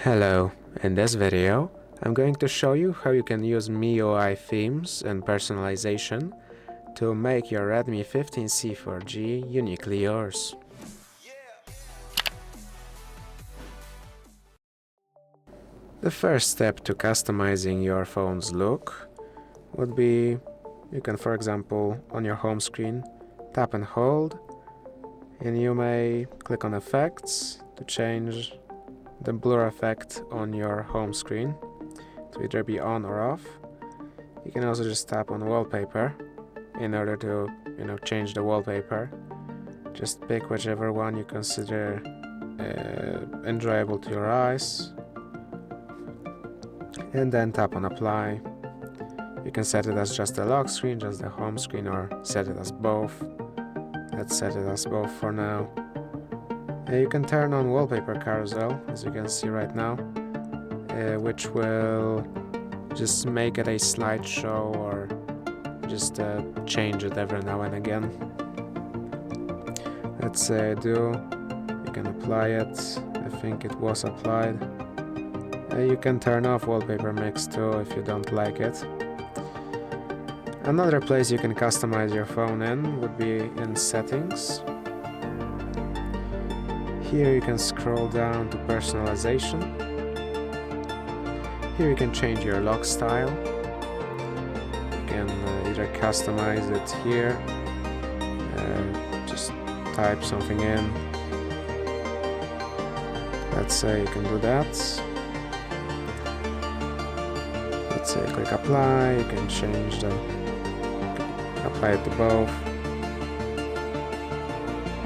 Hello, in this video I'm going to show you how you can use MIUI themes and personalization to make your Redmi 15C 4G uniquely yours. The first step to customizing your phone's look would be, you can, for example, on your home screen, tap and hold, and you may click on Effects to change the blur effect on your home screen to either be on or off. You can also just tap on wallpaper in order to change the wallpaper. Just pick whichever one you consider enjoyable to your eyes, and then tap on apply. You can set it as just the lock screen, just the home screen, or set it as both. Let's set it as both for now. You can turn on wallpaper carousel, as you can see right now, which will just make it a slideshow or just change it every now and again. Let's say do. You can apply it. I think it was applied. You can turn off wallpaper mix too if you don't like it. Another place you can customize your phone in would be in settings. Here you can scroll down to Personalization. Here you can change your lock style. You can either customize it here, just type something in. Let's say you can do that. Let's say click apply, you can change apply it to both.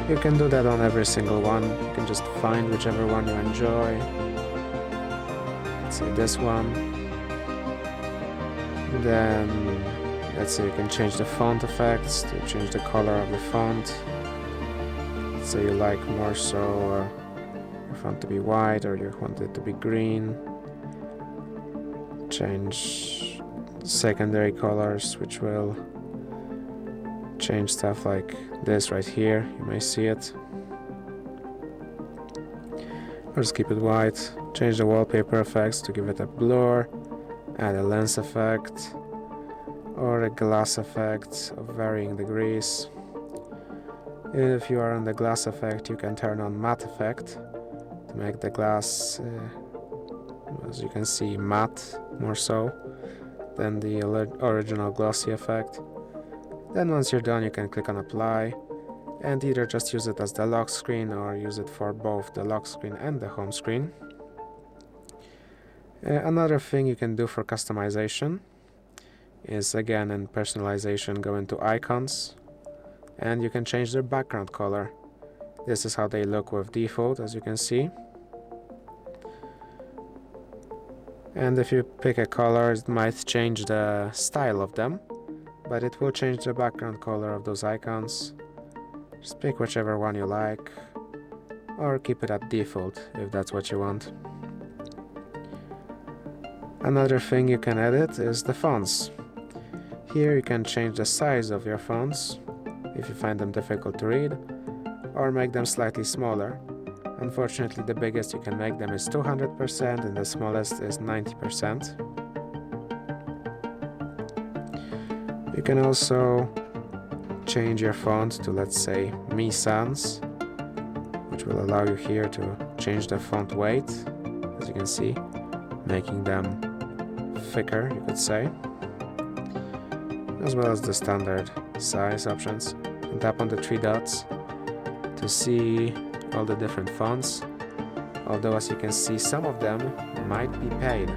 You can do that on every single one. You can just find whichever one you enjoy. Let's say this one. Then let's say you can change the font effects to change the color of the font. Let's say you like more so your font to be white, or you want it to be green. Change secondary colors, which will change stuff like this right here. You may see it. Or just keep it white. Change the wallpaper effects to give it a blur, add a lens effect or a glass effect of varying degrees. If you are on the glass effect, you can turn on matte effect to make the glass, as you can see, matte more so than the original glossy effect. Then once you're done, you can click on apply and either just use it as the lock screen or use it for both the lock screen and the home screen. Another thing you can do for customization is, again, in personalization, go into icons and you can change their background color. This is how they look with default, as you can see. And if you pick a color, it might change the style of them, but it will change the background color of those icons. Just pick whichever one you like, or keep it at default if that's what you want. Another thing you can edit is the fonts. Here you can change the size of your fonts if you find them difficult to read, or make them slightly smaller. Unfortunately, the biggest you can make them is 200% and the smallest is 90%. You can also change your font to, let's say, Mi Sans, which will allow you here to change the font weight, as you can see, making them thicker, you could say, as well as the standard size options. And tap on the three dots to see all the different fonts, although as you can see, some of them might be paid,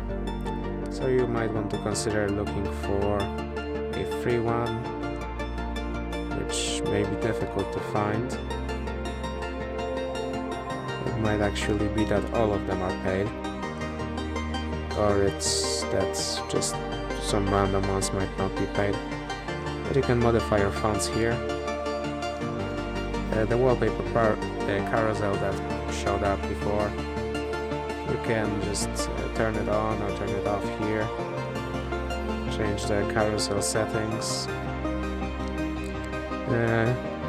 so you might want to consider looking for a free one, which may be difficult to find. It might actually be that all of them are paid, or it's that just some random ones might not be paid. But you can modify your fonts here. The wallpaper carousel that showed up before, you can just turn it on or turn it off here. Change the carousel settings.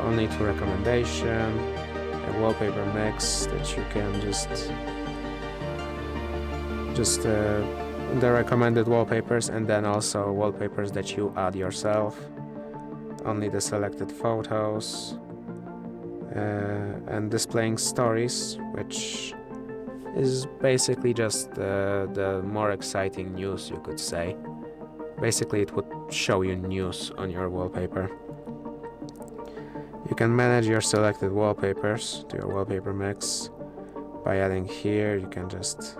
Only to recommendation, a wallpaper mix that you can just just the recommended wallpapers, and then also wallpapers that you add yourself, only the selected photos, and displaying stories, which is basically just the more exciting news, you could say. Basically, it would show you news on your wallpaper. You can manage your selected wallpapers to your wallpaper mix by adding here. You can just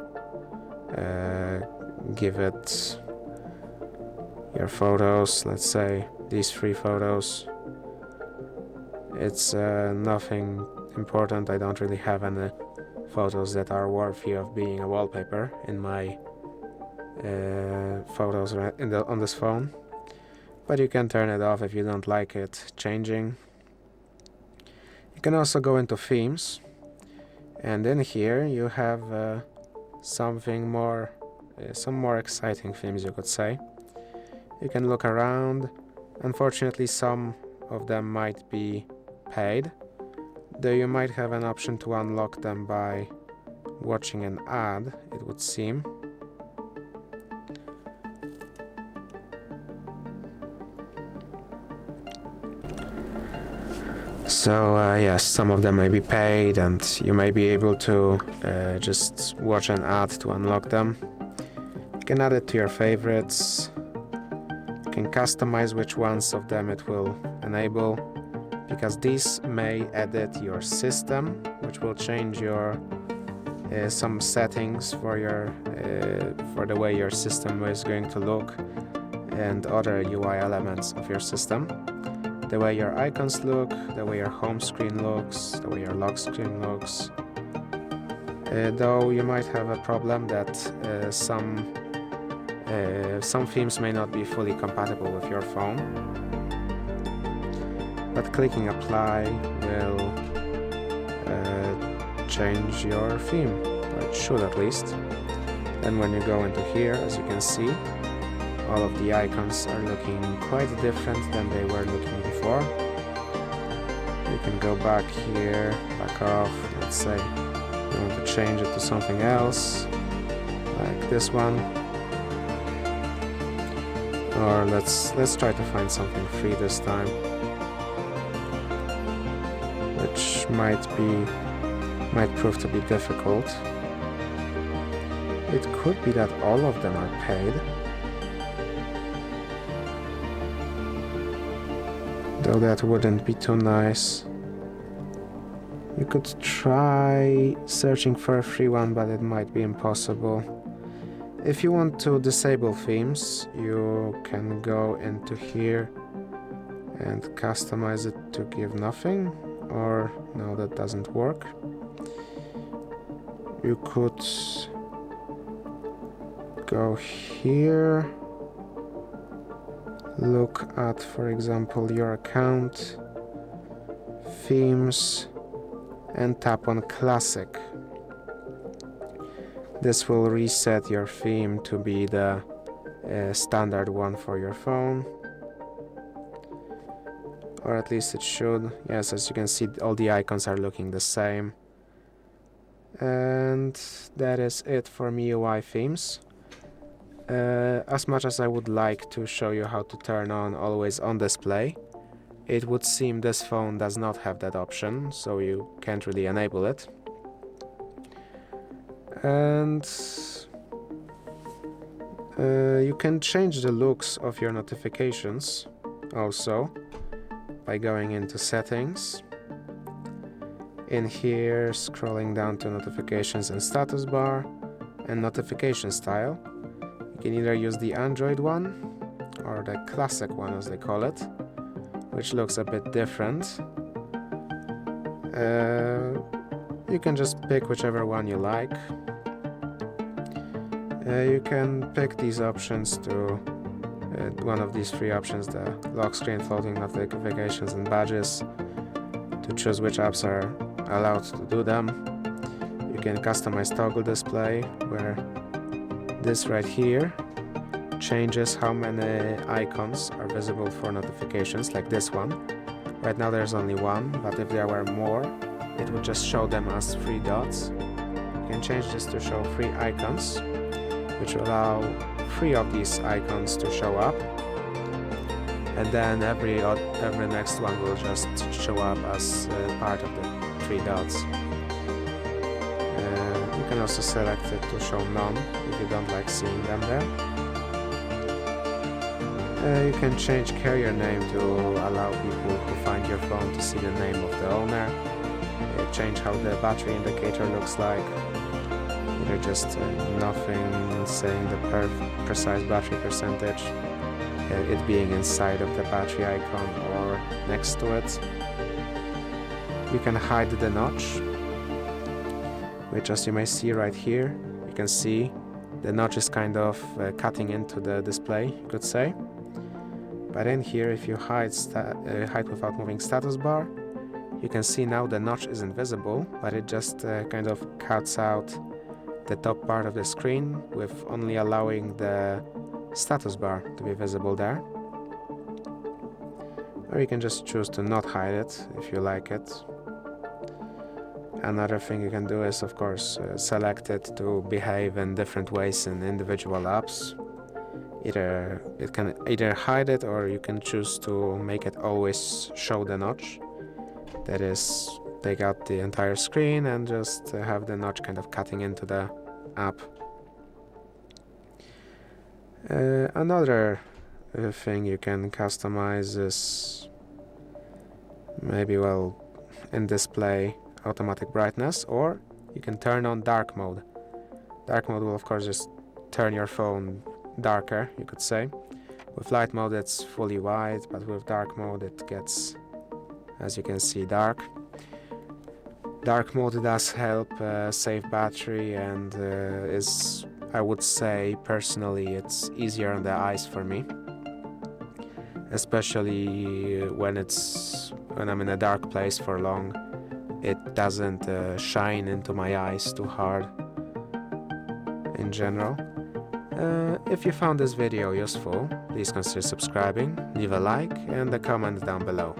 give it your photos, let's say these 3 photos. It's nothing important. I don't really have any photos that are worthy of being a wallpaper in my photos on this phone, but you can turn it off if you don't like it changing. You can also go into themes, and in here you have some more exciting themes, you could say. You can look around. Unfortunately, some of them might be paid, though you might have an option to unlock them by watching an ad, it would seem. So yes, some of them may be paid, and you may be able to just watch an ad to unlock them. You can add it to your favorites. You can customize which ones of them it will enable, because these may edit your system, which will change your some settings for the way your system is going to look, and other UI elements of your system. The way your icons look, the way your home screen looks, the way your lock screen looks. Though you might have a problem that some themes may not be fully compatible with your phone. But clicking apply will change your theme, or it should at least. And when you go into here, as you can see, all of the icons are looking quite different than they were looking before. You can go back here, back off. Let's say you want to change it to something else, like this one. Or let's try to find something free this time, which might prove to be difficult. It could be that all of them are paid, though that wouldn't be too nice. You could try searching for a free one, but it might be impossible. If you want to disable themes, you can go into here and customize it to give nothing, or no, that doesn't work. You could go here, look at, for example, your account, themes, and tap on Classic. This will reset your theme to be the standard one for your phone, or at least it should. Yes, as you can see, all the icons are looking the same. And that is it for MIUI themes. As much as I would like to show you how to turn on always on display, it would seem this phone does not have that option, so you can't really enable it. And you can change the looks of your notifications also by going into settings. In here, scrolling down to notifications and status bar and notification style. You can either use the Android one or the classic one, as they call it, which looks a bit different. You can just pick whichever one you like. You can pick these options to one of these 3 options, the lock screen, floating notifications, and badges, to choose which apps are allowed to do them. You can customize toggle display, where this right here changes how many icons are visible for notifications, like this one. Right now there's only 1, but if there were more, it would just show them as 3 dots. You can change this to show 3 icons. which will allow 3 of these icons to show up, and then every next one will just show up as part of the 3 dots. You can also select it to show none if you don't like seeing them there. You can change carrier name to allow people who find your phone to see the name of the owner. Change how the battery indicator looks like. Either just nothing saying the precise battery percentage, it being inside of the battery icon or next to it. You can hide the notch, which, as you may see right here, you can see the notch is kind of cutting into the display, you could say. But in here, if you hide without moving status bar, you can see now the notch isn't visible, but it just kind of cuts out the top part of the screen, with only allowing the status bar to be visible there. Or you can just choose to not hide it if you like it. Another thing you can do is, of course, select it to behave in different ways in individual apps. It can either hide it, or you can choose to make it always show the notch. That is, take out the entire screen and just have the notch kind of cutting into the app. Another thing you can customize is maybe, well, in display automatic brightness, or you can turn on dark mode. Dark mode will, of course, just turn your phone darker, you could say. With light mode it's fully white, but with dark mode it gets, as you can see, dark. Dark mode does help save battery, and is, I would say personally, it's easier on the eyes for me, especially when I'm in a dark place for long. It doesn't shine into my eyes too hard in general. If you found this video useful, please consider subscribing, leave a like and a comment down below.